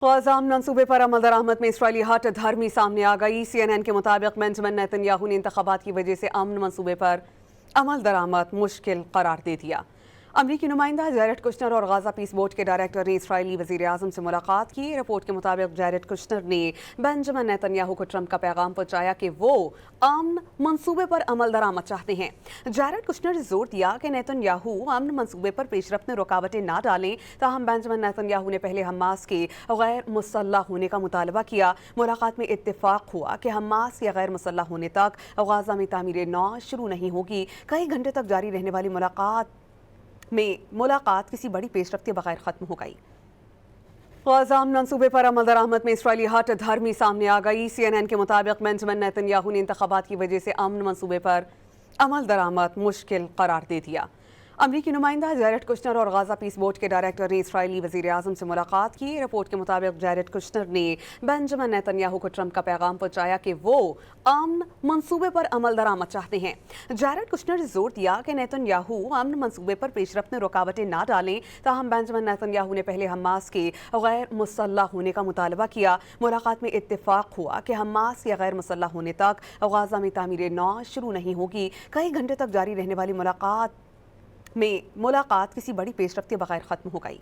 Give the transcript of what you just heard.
Gaza मंसूबे पर अमल दरामद में इसराइली हट धर्मी सामने आ गई। CNN के मुताबिक बेंजामिन नेतन्याहू ने इंतखाबात की वजह से अमन मंसूबे पर अमल दरामद मुश्किल करार दे दिया। अमरीकी नुमाइंदा जैरेड कुशनर और ग़ज़ा पीस बोर्ड के डायरेक्टर ने इसराइली वज़ीर आज़म से मुलाकात की। रिपोर्ट के मुताबिक जैरेड कुशनर ने बेंजामिन नेतन्याहू को ट्रंप का पैगाम पहुंचाया कि वो अमन मंसूबे पर अमल दरामद चाहते हैं। जैरेड कुशनर ने जोर दिया कि नेतन्याहू अमन मंसूबे पर पेशरफ्त में रुकावटें ना डालें, ताहम बेंजामिन नेतन्याहू ने पहले हमास के गैर मुसल्लह होने का मुतालबा किया। मुलाकात में इत्तेफाक हुआ कि हमास के गैर मुसल्लह होने तक ग़ज़ा में तामीर नौ शुरू नहीं होगी। कई घंटे तक जारी रहने वाली मुलाकात किसी बड़ी पेशरफ्त के बगैर खत्म हो गई। ग़ज़ा मंसूबे पर अमल दरामद में इसराइली हट धर्मी सामने आ गई। CNN के मुताबिक बेंजामिन नेतन्याहू ने इंतखाबात की वजह से अमन मंसूबे पर अमल दरामद मुश्किल करार दे दिया। अमरीकी नुमाइंदा जैरेड कुशनर और ग़ज़ा पीस बोर्ड के डायरेक्टर ने इसराइली वज़ीर आज़म से मुलाकात की। रिपोर्ट के मुताबिक जैरेड कुशनर ने बेंजामिन नेतन्याहू को ट्रंप का पैगाम पहुंचाया कि वो अमन मंसूबे पर अमल दरामद चाहते हैं। जैरेड कुशनर ने जोर दिया कि नेतन्याहू अमन मंसूबे पर पेशरफ्त में रुकावटें ना डालें, ताहम बेंजामिन नेतन्याहू ने पहले हमास के गैर मुसल्लह होने का मुतालबा किया। मुलाकात में इत्तेफाक हुआ कि हमास के गैर मुसल्लह होने तक ग़ज़ा में तामीर नौ शुरू नहीं होगी। कई घंटे तक जारी रहने वाली मुलाकात किसी बड़ी पेशरफ्त के बगैर खत्म हो गई।